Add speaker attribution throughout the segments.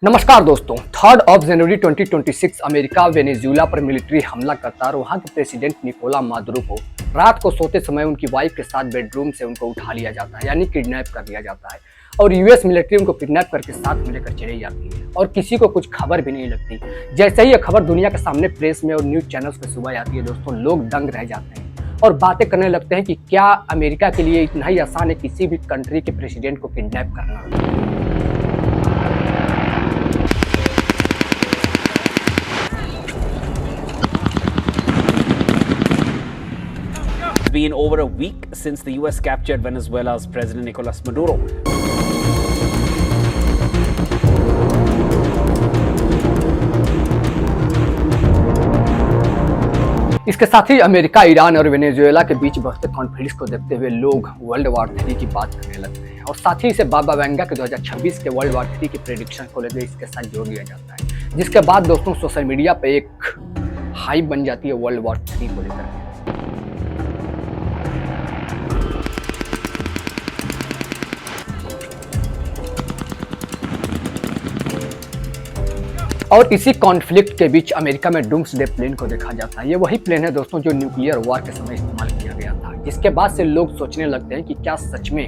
Speaker 1: नमस्कार दोस्तों, 3 जनवरी 2026 America Venezuela पर मिलिट्री हमला करता है और वहां के प्रेसिडेंट निकोला मादुरो को रात को सोते समय उनकी वाइफ के साथ बेडरूम से उनको उठा लिया जाता है, यानी किडनैप कर लिया जाता है। और यूएस मिलिट्री उनको किडनैप करके साथ में लेकर चली जाती है और किसी को कुछ खबर भी नहीं लगती। जैसे ही यह खबर दुनिया के सामने प्रेस में और न्यूज चैनल्स पे सुबह आती है दोस्तों, लोग दंग रह जाते हैं और बातें करने लगते हैं कि क्या अमेरिका के लिए इतना ही आसान है किसी भी कंट्री के प्रेसिडेंट को किडनैप करना।
Speaker 2: It's been over a week since the US captured Venezuela's President Nicolas Maduro.
Speaker 1: इसके साथ ही अमेरिका, ईरान और वेनेजुएला के बीच बढ़ते कॉन्फ्लिक्ट को देखते हुए लोग वर्ल्ड वॉर 3 की बात करने लगते हैं और साथ ही इसे बाबा वेंगा के 2026 के वर्ल्ड वॉर 3 की प्रेडिक्शन को लेकर इसके साथ जोड़ दिया जाता है, जिसके बाद दोस्तों सोशल मीडिया पे एक हाइप बन जाती है वर्ल्ड वॉर 3 को लेकर। और इसी कॉन्फ्लिक्ट के बीच अमेरिका में डूम्सडे प्लेन को देखा जाता है। ये वही प्लेन है दोस्तों जो न्यूक्लियर वॉर के समय इस्तेमाल किया गया था, जिसके बाद से लोग सोचने लगते हैं कि क्या सच में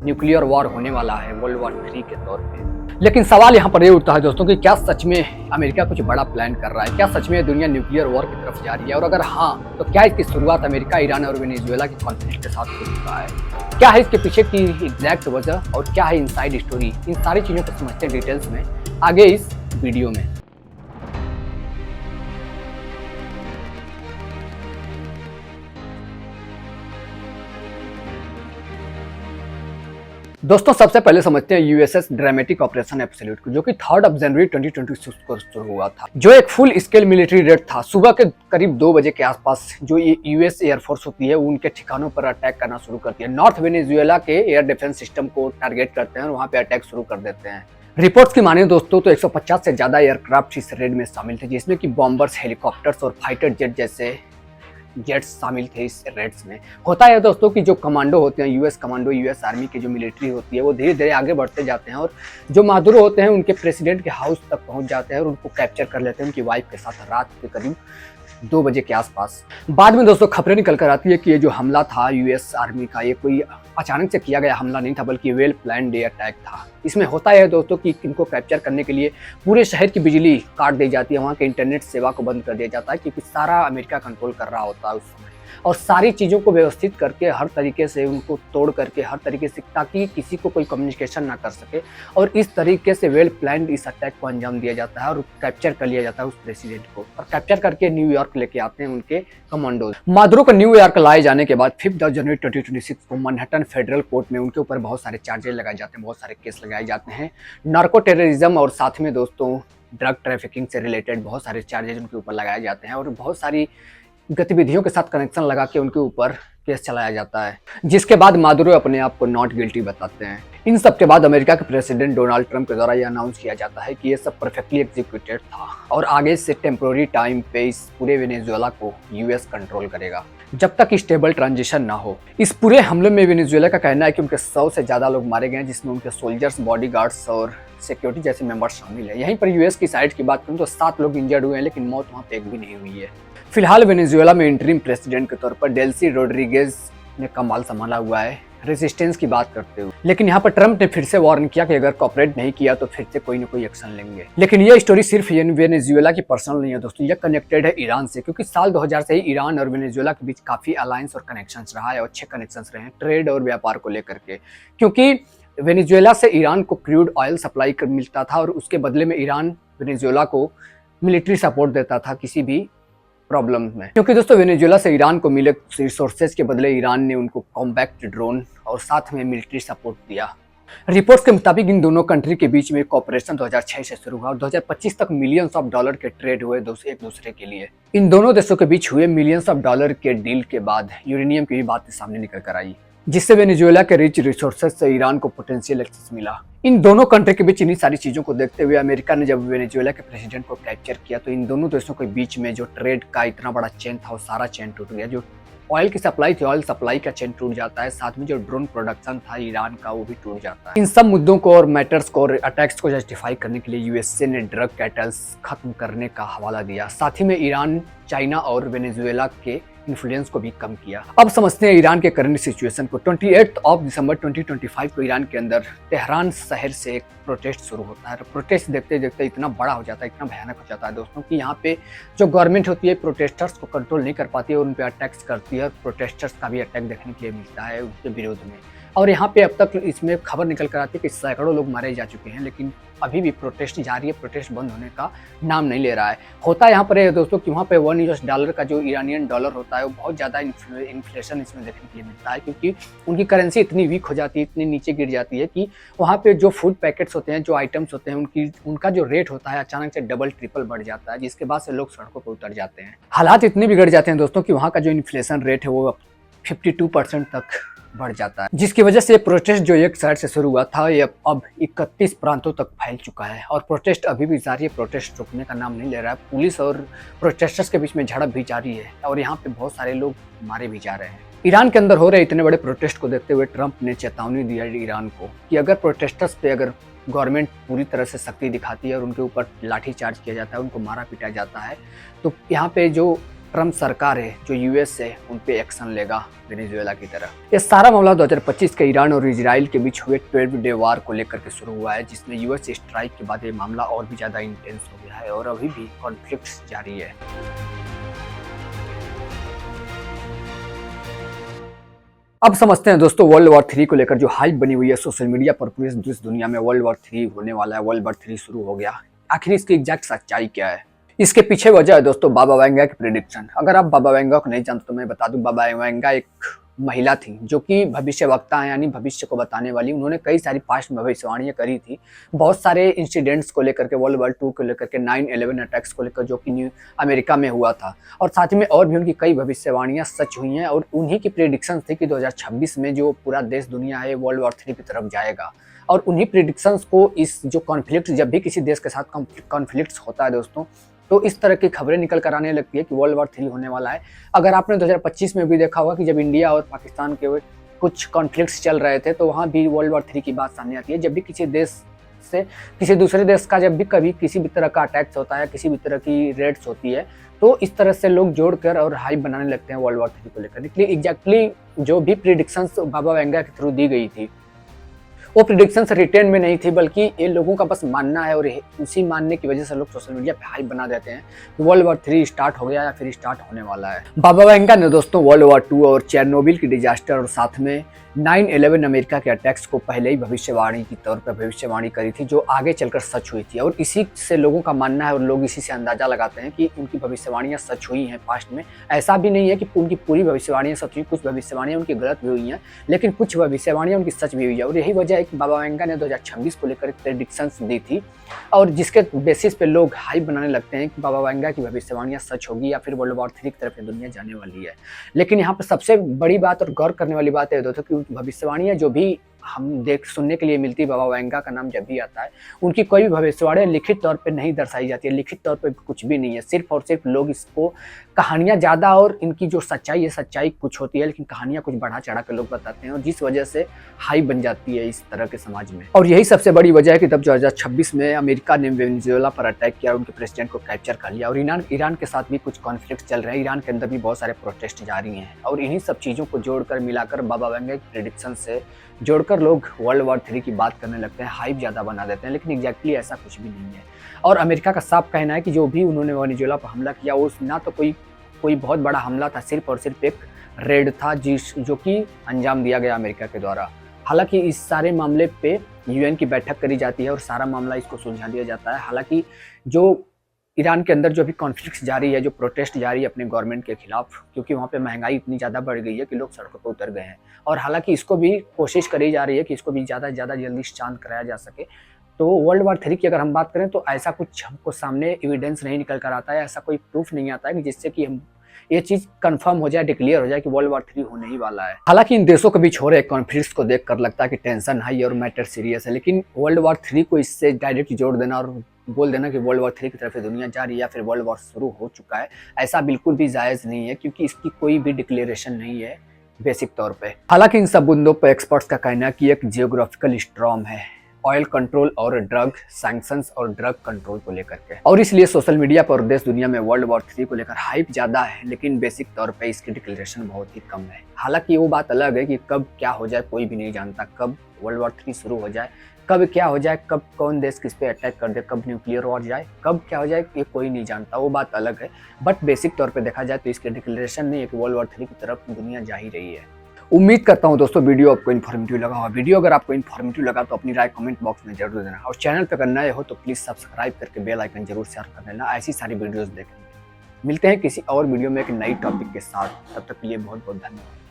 Speaker 1: न्यूक्लियर वॉर होने वाला है वर्ल्ड वॉर 3 के तौर पे। लेकिन सवाल यहाँ पर ये उठता है दोस्तों कि क्या सच में अमेरिका कुछ बड़ा प्लान कर रहा है? क्या सच में दुनिया न्यूक्लियर वॉर की तरफ जा रही है? और अगर हाँ, तो क्या इसकी शुरुआत अमेरिका, ईरान और वेनेजुएला के कॉन्फ्लिक्ट के साथ हो चुका है? क्या है इसके पीछे की एग्जैक्ट वजह और क्या है इनसाइड स्टोरी? इन सारी चीजों को समझते हैं डिटेल्स में आगे इस वीडियो में। दोस्तों सबसे पहले समझते हैं यूएसएस ड्रामेटिक ऑपरेशन एब्सोल्यूट को, जो कि 3 जनवरी 2026 को शुरू हुआ था, जो एक फुल स्केल मिलिट्री रेड था। सुबह के करीब 2 बजे के आसपास जो यूएस एयरफोर्स होती है उनके ठिकानों पर अटैक करना शुरू करती है। नॉर्थ वेनेजुएला के एयर डिफेंस सिस्टम को टारगेट करते हैं और वहां पे अटैक शुरू कर देते हैं। रिपोर्ट्स की माने दोस्तों तो 150 से ज्यादा एयरक्राफ्ट इस रेड में शामिल थे, जिसमें कि बॉम्बर्स, हेलीकॉप्टर्स और फाइटर जेट जैसे जेट्स शामिल थे इस रेड्स में। होता है दोस्तों कि जो कमांडो होते हैं, यूएस कमांडो, यूएस आर्मी की जो मिलिट्री होती है, वो धीरे धीरे आगे बढ़ते जाते हैं और जो मादुरो होते हैं उनके प्रेसिडेंट के हाउस तक पहुंच जाते हैं और उनको कैप्चर कर लेते हैं उनकी वाइफ के साथ रात के करीब 2 बजे के आसपास। बाद में दोस्तों खबरें निकल कर आती है कि ये जो हमला था यूएस आर्मी का, ये कोई अचानक से किया गया हमला नहीं था, बल्कि वेल प्लान्ड अटैक था। इसमें होता है दोस्तों कि इनको कैप्चर करने के लिए पूरे शहर की बिजली काट दी जाती है, वहाँ के इंटरनेट सेवा को बंद कर दिया जाता है, क्योंकि सारा अमेरिका कंट्रोल कर रहा होता है उस समय। और सारी चीज़ों को व्यवस्थित करके हर तरीके से उनको तोड़ करके हर तरीके से, ताकि किसी को कोई कम्युनिकेशन ना कर सके, और इस तरीके से वेल प्लान्ड इस अटैक को अंजाम दिया जाता है और कैप्चर कर लिया जाता है उस प्रेसिडेंट को, और कैप्चर करके न्यूयॉर्क लेके आते हैं उनके कमांडोज। मादुरो को न्यूयॉर्क लाए जाने के बाद 5 जनवरी 2026 को मैनहट्टन फेडरल कोर्ट में उनके ऊपर बहुत सारे चार्जेस लगाए जाते हैं, बहुत सारे केस लगाए जाते हैं, नार्को टेररिज्म और साथ में दोस्तों ड्रग ट्रैफिकिंग से रिलेटेड बहुत सारे चार्जेस उनके ऊपर लगाए जाते हैं और बहुत सारी गतिविधियों के साथ कनेक्शन लगा के उनके ऊपर केस चलाया जाता है, जिसके बाद मादुरो अपने आप को नॉट गिल्टी बताते हैं। इन सब के बाद अमेरिका के प्रेसिडेंट डोनाल्ड ट्रंप के द्वारा यह अनाउंस किया जाता है कि ये सब परफेक्टली एग्जीक्यूटेड था और आगे से टेम्पोररी टाइम पे इस पूरे वेनेजुएला को यूएस कंट्रोल करेगा जब तक स्टेबल ट्रांजिशन ना हो। इस पूरे हमले में वेनेजुएला का कहना है कि उनके 100 से ज्यादा लोग मारे गए हैं, जिसमें उनके सोल्जर्स, बॉडीगार्ड्स और सिक्योरिटी जैसे मेंबर्स शामिल है। यहीं पर यूएस की साइड की बात करूं तो 7 लोग इंजर्ड हुए हैं, लेकिन मौत वहां पे एक भी नहीं हुई है। फिलहाल वेनेजुएला में इंटरिम प्रेसिडेंट के तौर पर डेल्सी रोड्रिगेज ने कमाल संभाला हुआ है रेजिस्टेंस की बात करते हुए। लेकिन यहाँ पर ट्रंप ने फिर से वार्न किया कि अगर कॉपरेट नहीं किया तो फिर से कोई ना कोई एक्शन लेंगे। लेकिन ये स्टोरी सिर्फ वेनेजुएला की पर्सनल नहीं है दोस्तों, ये कनेक्टेड है ईरान से, क्योंकि साल 2000 से ही ईरान और वेनेजुएला के बीच काफी अलायंस और कनेक्शंस रहा है और अच्छे कनेक्शंस रहे हैं ट्रेड और व्यापार को लेकर के, क्योंकि वेनेजुएला से ईरान को क्रूड ऑयल सप्लाई मिलता था और उसके बदले में ईरान वेनेजुएला को मिलिट्री सपोर्ट देता था किसी भी प्रॉब्लम में। क्योंकि दोस्तों वेनेजुएला से ईरान को मिले रिसोर्सेज के बदले ईरान ने उनको कॉम्पैक्ट ड्रोन और साथ में मिलिट्री सपोर्ट दिया। रिपोर्ट्स के मुताबिक इन दोनों कंट्री के बीच में कॉपरेशन 2006 से शुरू हुआ और 2025 तक मिलियंस ऑफ डॉलर के ट्रेड हुए एक दूसरे के लिए। इन दोनों देशों के बीच हुए मिलियंस ऑफ डॉलर के डील के बाद यूरेनियम की भी बात सामने निकल कर आई, जिससे वेनेजुएला के रिच रिसोर्सेज से ईरान को पोटेंशियल एक्सेस मिला। इन दोनों कंट्री के बीच इन्हीं सारी चीजों को देखते हुए अमेरिका ने जब वेनेजुएला के प्रेसिडेंट को कैप्चर किया तो इन दोनों देशों के बीच में जो ट्रेड का इतना बड़ा चेन था वो सारा चेन टूट गया, जो ऑयल की सप्लाई थी, ऑयल सप्लाई का चेन टूट जाता है, साथ में जो ड्रोन प्रोडक्शन था ईरान का वो भी टूट जाता है। इन सब मुद्दों को और मैटर्स को और अटैक्स को जस्टिफाई करने के लिए यूएसए ने ड्रग कैटल्स खत्म करने का हवाला दिया। साथ ही में ईरान, चाइना और वेनेजुएला के इन्फ्लुएंस को भी कम किया। अब समझते हैं ईरान के करंट सिचुएशन को। 28 दिसंबर 2025 को ईरान के अंदर तेहरान शहर से एक प्रोटेस्ट शुरू होता है। प्रोटेस्ट देखते देखते इतना बड़ा हो जाता है, इतना भयानक हो जाता है दोस्तों कि यहाँ पे जो गवर्नमेंट होती है प्रोटेस्टर्स को कंट्रोल नहीं कर पाती है और उन पर अटैक्स करती है। प्रोटेस्टर्स का भी अटैक देखने के लिए मिलता है उनके विरोध में। और यहाँ पे अब तक इसमें खबर निकल कर आती है कि सैकड़ों लोग मारे जा चुके हैं, लेकिन अभी भी प्रोटेस्ट जारी है, प्रोटेस्ट बंद होने का नाम नहीं ले रहा है। होता यहाँ पर है दोस्तों कि वहाँ पे $1 का जो ईरानियन डॉलर होता है वो बहुत ज़्यादा इन्फ्लेशन इसमें देखने के लिए मिलता है, क्योंकि उनकी करेंसी इतनी वीक हो जाती है, इतनी नीचे गिर जाती है कि वहाँ पे जो फूड पैकेट्स होते हैं, जो आइटम्स होते हैं, उनका जो रेट होता है अचानक से डबल ट्रिपल बढ़ जाता है, जिसके बाद से लोग सड़कों पर उतर जाते हैं। हालात इतने बिगड़ जाते हैं दोस्तों कि वहाँ का जो इन्फ्लेशन रेट है वो 52% तक बढ़ जाता है, जिसकी वजह से प्रोटेस्ट जो एक साइड से शुरू हुआ था ये अब 31 प्रांतों तक फैल चुका है और प्रोटेस्ट अभी भी जारी है। प्रोटेस्ट रुकने का नाम नहीं ले रहा है। पुलिस और प्रोटेस्टर्स के बीच में झड़प भी जारी है और यहाँ पे बहुत सारे लोग मारे भी जा रहे हैं। ईरान के अंदर हो रहे इतने बड़े प्रोटेस्ट को देखते हुए ट्रंप ने चेतावनी दिया ईरान को कि अगर प्रोटेस्टर्स पे अगर गवर्नमेंट पूरी तरह से सख्ती दिखाती है और उनके ऊपर लाठीचार्ज किया जाता है, उनको मारा पीटा जाता है, तो यहाँ पे जो ट्रंप सरकार है, जो यूएस है, उन पे एक्शन लेगा वेनेजुएला की तरह। ये सारा मामला 2025 के ईरान और इजराइल के बीच हुए 12 डे वार को लेकर के शुरू हुआ है, जिसमें यूएस स्ट्राइक के बाद ये मामला और भी ज़्यादा इंटेंस हो गया है और अभी भी कॉन्फ्लिक्ट्स जारी है। अब समझते हैं दोस्तों वर्ल्ड वॉर 3 को लेकर जो हाइप बनी हुई है सोशल मीडिया पर पूरी दुनिया में। वर्ल्ड वॉर 3 होने वाला है, वर्ल्ड वॉर 3 शुरू हो गया। आखिर इसकी एग्जैक्ट सच्चाई क्या है? इसके पीछे वजह है दोस्तों बाबा वेंगा की प्रेडिक्शन। अगर आप बाबा वेंगा को नहीं जानते तो मैं बता दूं, बाबा वेंगा एक महिला थी जो कि भविष्यवक्ता है, यानी भविष्य को बताने वाली। उन्होंने कई सारी पास्ट में भविष्यवाणियां करी थी, बहुत सारे इंसिडेंट्स को लेकर के, वर्ल्ड वॉर 2 को लेकर के, 9/11 अटैक्स को लेकर जो कि न्यू अमेरिका में हुआ था, और साथ ही में और भी उनकी कई भविष्यवाणियां सच हुई हैं। और उन्हीं की प्रेडिक्शन थी कि 2026 में जो पूरा देश दुनिया है वर्ल्ड वॉर 3 की तरफ जाएगा। और उन्हीं प्रेडिक्शंस को इस जो कॉन्फ्लिक्ट, जब भी किसी देश के साथ कॉन्फ्लिक्ट होता है दोस्तों, तो इस तरह की खबरें निकल कर आने लगती है कि वर्ल्ड वॉर 3 होने वाला है। अगर आपने 2025 में भी देखा होगा कि जब इंडिया और पाकिस्तान के कुछ कॉन्फ्लिक्ट्स चल रहे थे तो वहाँ भी वर्ल्ड वॉर 3 की बात सामने आती है। जब भी किसी देश से किसी दूसरे देश का जब भी कभी किसी भी तरह का अटैक्स होता है, किसी भी तरह की रेड्स होती है, तो इस तरह से लोग जोड़कर और हाइप बनाने लगते हैं वर्ल्ड वॉर 3 को लेकर। इसलिए एग्जैक्टली जो भी प्रिडिक्शंस बाबा वेंगा के थ्रू दी गई थी वो प्रिडिक्शंस रिटेन में नहीं थी, बल्कि ये लोगों का बस मानना है और उसी मानने की वजह से लोग सोशल मीडिया पे हाइप बना देते हैं कि वर्ल्ड वॉर 3 स्टार्ट हो गया या फिर स्टार्ट होने वाला है। बाबा वेंगा ने दोस्तों वर्ल्ड वॉर 2 और चेरनोबिल की डिजास्टर और साथ में 9/11 अमेरिका के अटैक्स को पहले ही भविष्यवाणी के तौर पर भविष्यवाणी करी थी, जो आगे चलकर सच हुई थी। और इसी से लोगों का मानना है और लोग इसी से अंदाजा लगाते हैं कि उनकी भविष्यवाणियां सच हुई हैं पास्ट में। ऐसा भी नहीं है कि उनकी पूरी भविष्यवाणियां सच हुई, कुछ भविष्यवाणियां उनकी गलत भी हुई हैं, लेकिन कुछ भविष्यवाणियां उनकी सच भी हुई है। और यही वजह है कि बाबा वेंगा ने 2026 को लेकर प्रेडिक्शंस दी थी और जिसके बेसिस पे लोग हाइप बनाने लगते हैं कि बाबा वेंगा की भविष्यवाणियां सच होगी या फिर वर्ल्ड वॉर 3 की तरफ दुनिया जाने वाली है। लेकिन यहाँ पर सबसे बड़ी बात और गौर करने वाली बात है दोस्तों कि भविष्यवाणियां जो भी हम सुनने के लिए मिलती है, बाबा वेंगा का नाम जब भी आता है, उनकी कोई भी भविष्यवाणी लिखित तौर पे नहीं दर्शाई जाती है। लिखित तौर पे कुछ भी नहीं है, सिर्फ और सिर्फ लोग इसको कहानियां ज़्यादा, और इनकी जो सच्चाई है, सच्चाई कुछ होती है लेकिन कहानियां कुछ बढ़ा चढ़ा के लोग बताते हैं, और जिस वजह से हाइप बन जाती है इस तरह के समाज में। और यही सबसे बड़ी वजह है कि तब 2026 में अमेरिका ने वेनेजुएला पर अटैक किया, उनके प्रेसिडेंट को कैप्चर कर लिया। और ईरान के साथ भी कुछ कॉन्फ्लिक्ट चल रहे हैं, ईरान के अंदर भी बहुत सारे प्रोटेस्ट जारी हैं। और इन्हीं सब चीज़ों को जोड़कर मिलाकर बाबा वेंगा की प्रेडिक्शन से जोड़कर लोग वर्ल्ड वॉर 3 की बात करने लगते हैं, हाइप ज़्यादा बना देते हैं, लेकिन एग्जैक्टली ऐसा कुछ भी नहीं है। और अमेरिका का साफ कहना है कि जो भी उन्होंने वेनेजुएला पर हमला किया वो ना तो कोई बहुत बड़ा हमला था, सिर्फ और सिर्फ एक रेड था जो कि अंजाम दिया गया अमेरिका के द्वारा। हालांकि इस सारे मामले पे यूएन की बैठक करी जाती है और सारा मामला इसको सुलझा दिया जाता है। हालांकि जो ईरान के अंदर जो भी कॉन्फ्लिक्ट जारी है, जो प्रोटेस्ट जारी है अपने गवर्नमेंट के खिलाफ, क्योंकि वहाँ पे महंगाई इतनी ज़्यादा बढ़ गई है कि लोग सड़कों पर उतर गए हैं। और हालांकि इसको भी कोशिश करी जा रही है कि इसको भी ज़्यादा से ज़्यादा जल्दी शांत कराया जा सके। तो वर्ल्ड वॉर 3 की अगर हम बात करें तो ऐसा कुछ हमको सामने एविडेंस नहीं निकल कर आता है, ऐसा कोई प्रूफ नहीं आता है कि जिससे कि हम ये चीज़ कंफर्म हो जाए, डिक्लेयर हो जाए कि वर्ल्ड वॉर 3 होने ही वाला है। हालांकि इन देशों के बीच हो रहे कॉन्फ्लिक्ट्स को देखकर लगता है कि टेंशन हाई और मैटर सीरियस है, लेकिन वर्ल्ड वॉर 3 को इससे डायरेक्ट जोड़ देना और बोल देना कि वर्ल्ड वॉर 3 की तरफ दुनिया जा रही है या फिर वर्ल्ड वॉर शुरू हो चुका है, ऐसा बिल्कुल भी जायज़ नहीं है, क्योंकि इसकी कोई भी डिक्लेरेशन नहीं है बेसिक तौर पे। हालांकि इन सब मुद्दों पर एक्सपर्ट्स का कहना है कि एक जियोग्राफिकल स्टॉर्म है ऑयल कंट्रोल और ड्रग सैंक्शंस और ड्रग कंट्रोल को लेकर के, और इसलिए सोशल मीडिया पर देश दुनिया में वर्ल्ड वॉर 3 को लेकर हाइप ज्यादा है, लेकिन बेसिक तौर पे इसकी डिक्लेरेशन बहुत ही कम है। हालांकि वो बात अलग है कि कब क्या हो जाए कोई भी नहीं जानता, कब वर्ल्ड वॉर 3 शुरू हो जाए, कब क्या हो जाए, कब कौन देश किस पे अटैक कर दे, कब न्यूक्लियर वॉर जाए, कब क्या हो जाए, ये कोई नहीं जानता, वो बात अलग है। बट बेसिक तौर पे देखा जाए तो इसके डिक्लेरेशन नहीं है कि वर्ल्ड वॉर 3 की तरफ दुनिया जा ही रही है। उम्मीद करता हूं दोस्तों वीडियो आपको इन्फॉर्मेटिव लगा होगा। वीडियो अगर आपको इन्फॉर्मेटिव लगा तो अपनी राय कमेंट बॉक्स में जरूर देना, और चैनल पर अगर नए हो तो प्लीज़ सब्सक्राइब करके बेल आइकन जरूर शेयर कर लेना, ऐसी सारी वीडियोस देखने। मिलते हैं किसी और वीडियो में एक नई टॉपिक के साथ, तब तक के लिए बहुत बहुत धन्यवाद।